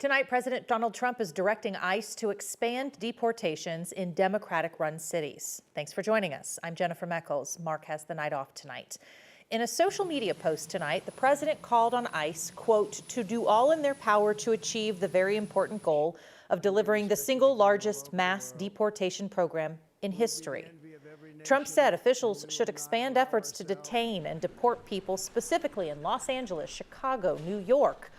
Tonight, President Donald Trump is directing ICE to expand deportations in Democratic-run cities. Thanks for joining us. I'm Jennifer Meckles. Mark has the night off tonight. In a social media post tonight, the president called on ICE, quote, to do all in their power to achieve the very important goal of delivering the single largest mass deportation program in history. Trump said officials should expand efforts to detain and deport people specifically in Los Angeles, Chicago, New York,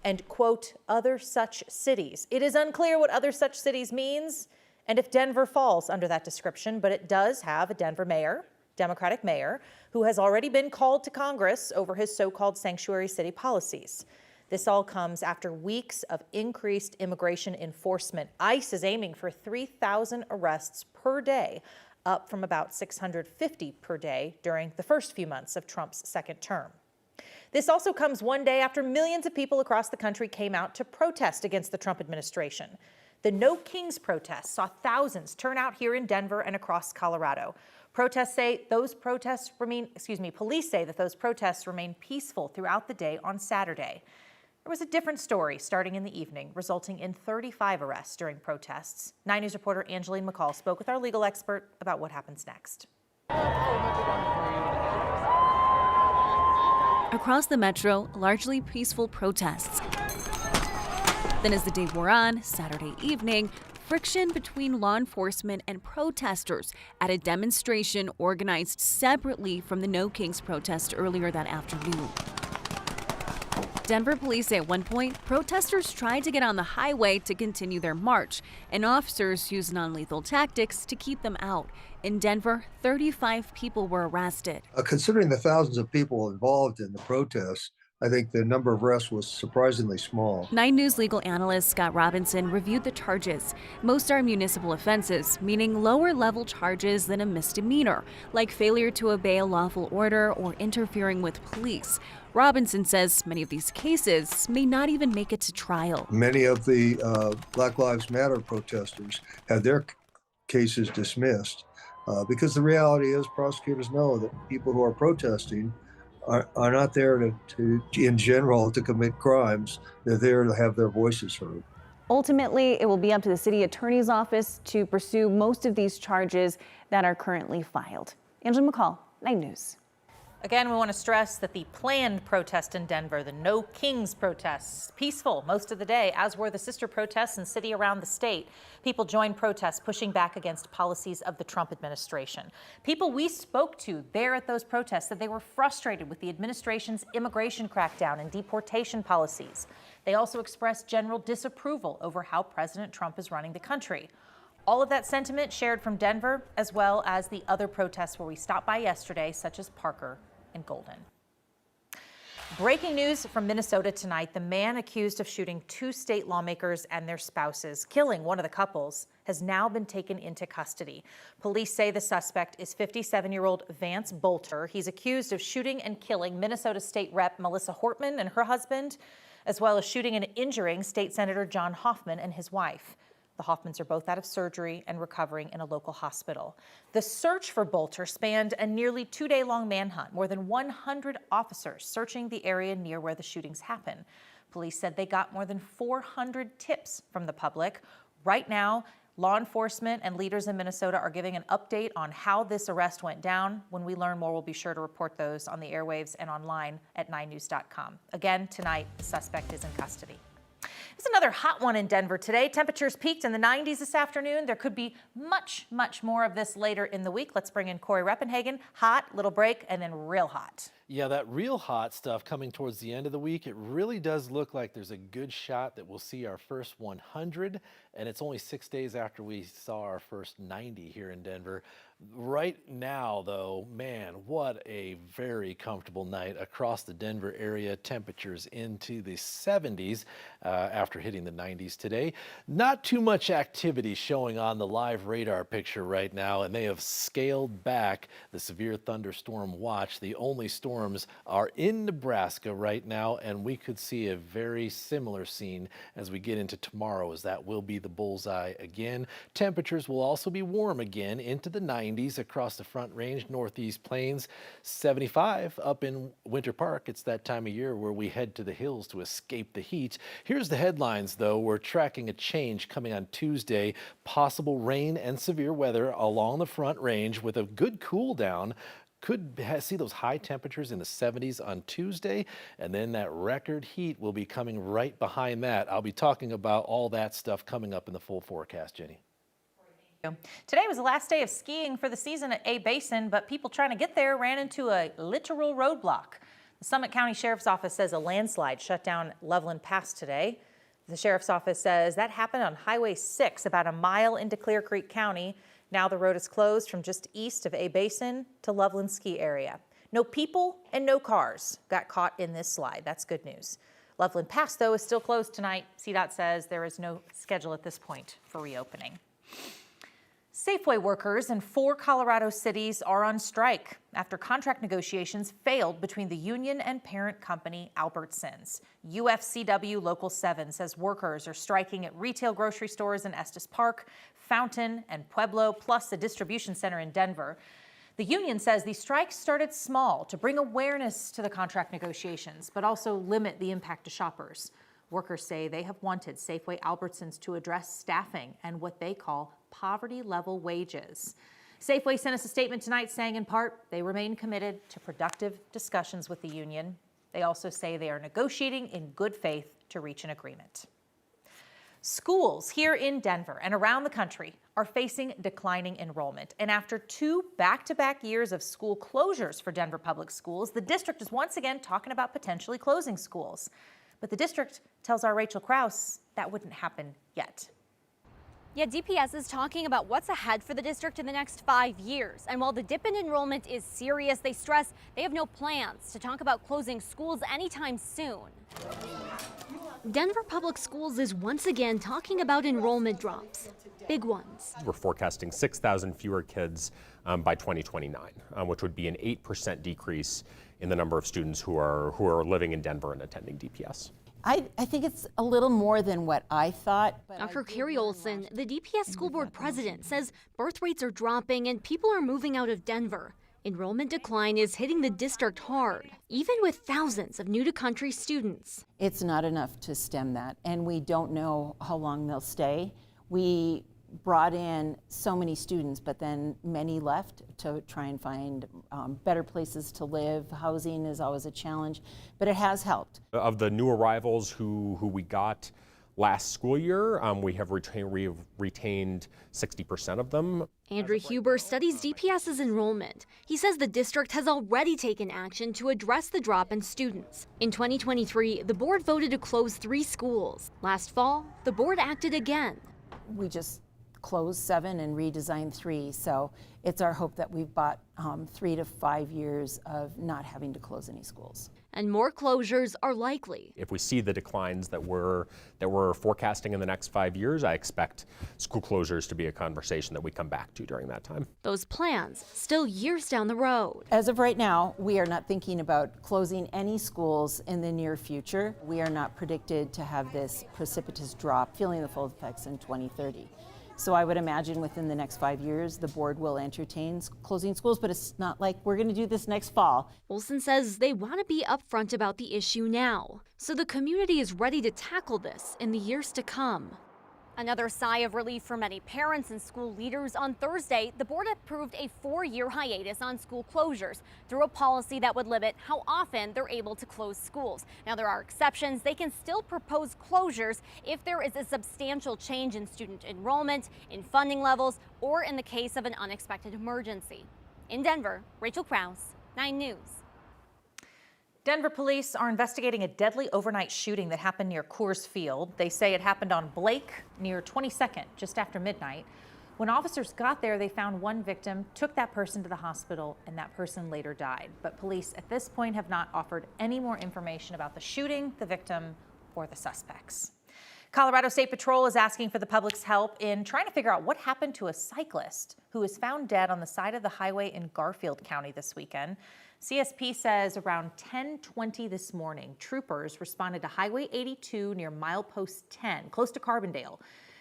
and, quote, other such cities. It is unclear what other such cities means and if Denver falls under that description, but it does have a Denver mayor, Democratic mayor, who has already been called to Congress over his so-called sanctuary city policies. This all comes after weeks of increased immigration enforcement. ICE is aiming for 3,000 arrests per day, up from about 650 per day during the first few months of Trump's second term. This also comes one day after millions of people across the country came out to protest against the Trump administration. The No Kings protests saw thousands turn out here in Denver and across Colorado. Police say that those protests remain peaceful throughout the day on Saturday. There was a different story starting in the evening, resulting in 35 arrests during protests. 9 News reporter Angeline McCall spoke with our legal expert about what happens next. Across the metro, largely peaceful protests. Then as the day wore on, Saturday evening, friction between law enforcement and protesters at a demonstration organized separately from the No Kings protest earlier that afternoon. Denver police say at one point, protesters tried to get on the highway to continue their march, and officers used non-lethal tactics to keep them out. In Denver, 35 people were arrested. Considering the thousands of people involved in the protests, I think the number of arrests was surprisingly small. 9 News legal analyst Scott Robinson reviewed the charges. Most are municipal offenses, meaning lower-level charges than a misdemeanor, like failure to obey a lawful order or interfering with police. Robinson says many of these cases may not even make it to trial. Many of the Black Lives Matter protesters had their cases dismissed because the reality is prosecutors know that people who are protesting are not there to, in general, to commit crimes. They're there to have their voices heard. Ultimately, it will be up to the city attorney's office to pursue most of these charges that are currently filed. Angela McCall, 9 News. Again, we want to stress that the planned protest in Denver, the No Kings protests, peaceful most of the day, as were the sister protests in cities around the state. People joined protests pushing back against policies of the Trump administration. People we spoke to there at those protests said they were frustrated with the administration's immigration crackdown and deportation policies. They also expressed general disapproval over how President Trump is running the country. All of that sentiment shared from Denver, as well as the other protests where we stopped by yesterday, such as Parker and Golden. Breaking news from Minnesota tonight. The man accused of shooting 2 state lawmakers and their spouses, killing one of the couples, has now been taken into custody. Police say the suspect is 57-year-old Vance Bolter. He's accused of shooting and killing Minnesota State Rep Melissa Hortman and her husband, as well as shooting and injuring State Senator John Hoffman and his wife. The Hoffmans are both out of surgery and recovering in a local hospital. The search for Bolter spanned a nearly 2-day-long manhunt, more than 100 officers searching the area near where the shootings happened. Police said they got more than 400 tips from the public. Right now, law enforcement and leaders in Minnesota are giving an update on how this arrest went down. When we learn more, we'll be sure to report those on the airwaves and online at 9news.com. Again, tonight, the suspect is in custody. It's another hot one in Denver today. Temperatures peaked in the 90s this afternoon. There could be much more of this later in the week. Let's bring in Corey Reppenhagen. Hot, little break, and then real hot. Yeah, that real hot stuff coming towards the end of the week. It really does look like there's a good shot that we'll see our first 100, and it's only 6 days after we saw our first 90 here in Denver. Right now, though, man, what a very comfortable night across the Denver area. Temperatures into the 70s after hitting the 90s today. Not too much activity showing on the live radar picture right now, and they have scaled back the severe thunderstorm watch. The only storms are in Nebraska right now, and we could see a very similar scene as we get into tomorrow, as that will be the bullseye again. Temperatures will also be warm again into the 90s. 90s across the Front Range, Northeast Plains, 75 up in Winter Park. It's that time of year where we head to the hills to escape the heat. Here's the headlines, though. We're tracking a change coming on Tuesday. Possible rain and severe weather along the Front Range with a good cool down. Could see those high temperatures in the 70s on Tuesday, and then that record heat will be coming right behind that. I'll be talking about all that stuff coming up in the full forecast, Jenny. Today was the last day of skiing for the season at A Basin, but people trying to get there ran into a literal roadblock. The Summit County Sheriff's Office says a landslide shut down Loveland Pass today. The Sheriff's Office says that happened on Highway 6, about a mile into Clear Creek County. Now the road is closed from just east of A Basin to Loveland Ski Area. No people and no cars got caught in this slide. That's good news. Loveland Pass, though, is still closed tonight. CDOT says there is no schedule at this point for reopening. Safeway workers in 4 Colorado cities are on strike after contract negotiations failed between the union and parent company Albertsons. UFCW Local 7 says workers are striking at retail grocery stores in Estes Park, Fountain, and Pueblo, plus a distribution center in Denver. The union says these strikes started small to bring awareness to the contract negotiations, but also limit the impact to shoppers. Workers say they have wanted Safeway Albertsons to address staffing and what they call poverty-level wages. Safeway sent us a statement tonight saying, in part, they remain committed to productive discussions with the union. They also say they are negotiating in good faith to reach an agreement. Schools here in Denver and around the country are facing declining enrollment. And after 2 back-to-back years of school closures for Denver Public Schools, the district is once again talking about potentially closing schools. But the district tells our Rachel Krause that wouldn't happen yet. Yeah, DPS is talking about what's ahead for the district in the next 5 years. And while the dip in enrollment is serious, they stress they have no plans to talk about closing schools anytime soon. Denver Public Schools is once again talking about enrollment drops, big ones. We're forecasting 6,000 fewer kids by 2029, which would be an 8% decrease in the number of students who are living in Denver and attending DPS. I think it's a little more than what I thought. Dr. Carrie Olson, the DPS school board president, says birth rates are dropping and people are moving out of Denver. Enrollment decline is hitting the district hard, even with thousands of new-to-country students. It's not enough to stem that, and we don't know how long they'll stay. We brought in so many students, but then many left to try and find better places to live. Housing is always a challenge, but it has helped. Of the new arrivals who we got last school year, we have retained 60% of them. Andrew Huber studies DPS's enrollment. He says the district has already taken action to address the drop in students. In 2023, the board voted to close 3 schools. Last fall, the board acted again. We just closed 7 and redesigned 3, so it's our hope that we've bought 3 to 5 years of not having to close any schools. And more closures are likely. If we see the declines that we're forecasting in the next 5 years, I expect school closures to be a conversation that we come back to during that time. Those plans still years down the road. As of right now, we are not thinking about closing any schools in the near future. We are not predicted to have this precipitous drop, feeling the full effects in 2030. So I would imagine within the next 5 years, the board will entertain closing schools, but it's not like we're going to do this next fall. Olson says they want to be upfront about the issue now, so the community is ready to tackle this in the years to come. Another sigh of relief for many parents and school leaders. On Thursday, the board approved a 4-year hiatus on school closures through a policy that would limit how often they're able to close schools. Now, there are exceptions. They can still propose closures if there is a substantial change in student enrollment, in funding levels, or in the case of an unexpected emergency. In Denver, Rachel Krause, 9 News. Denver police are investigating a deadly overnight shooting that happened near Coors Field. They say it happened on Blake near 22nd, just after midnight. When officers got there, they found one victim, took that person to the hospital, and that person later died. But police at this point have not offered any more information about the shooting, the victim, or the suspects. Colorado State Patrol is asking for the public's help in trying to figure out what happened to a cyclist who was found dead on the side of the highway in Garfield County this weekend. CSP says around 10:20 this morning, troopers responded to Highway 82 near milepost 10, close to Carbondale,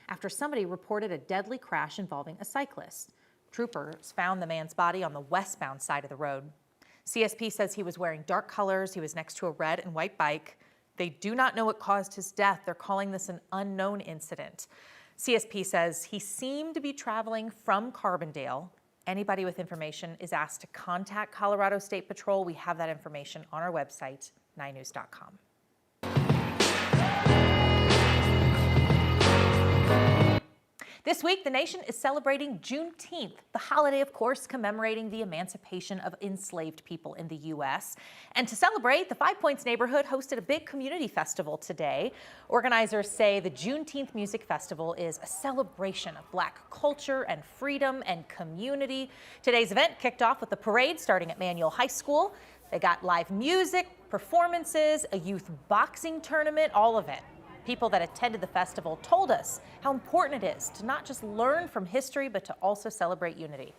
after somebody reported a deadly crash involving a cyclist. Troopers found the man's body on the westbound side of the road. CSP says he was wearing dark colors. He was next to a red and white bike. They do not know what caused his death. They're calling this an unknown incident. CSP says he seemed to be traveling from Carbondale. Anybody with information is asked to contact Colorado State Patrol. We have that information on our website, 9news.com. This week, the nation is celebrating Juneteenth, the holiday, of course, commemorating the emancipation of enslaved people in the U.S. And to celebrate, the Five Points neighborhood hosted a big community festival today. Organizers say the Juneteenth Music Festival is a celebration of Black culture and freedom and community. Today's event kicked off with a parade starting at Manual High School. They got live music, performances, a youth boxing tournament, all of it. People that attended the festival told us how important it is to not just learn from history, but to also celebrate unity.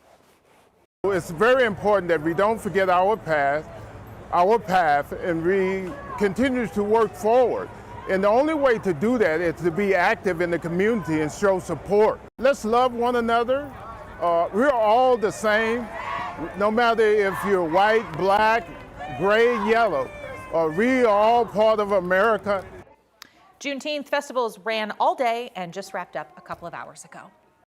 It's very important that we don't forget our path, and we continue to work forward. And the only way to do that is to be active in the community and show support. Let's love one another. We're all the same, no matter if you're white, black, gray, yellow. We are all part of America. Juneteenth festivals ran all day and just wrapped up a couple of hours ago.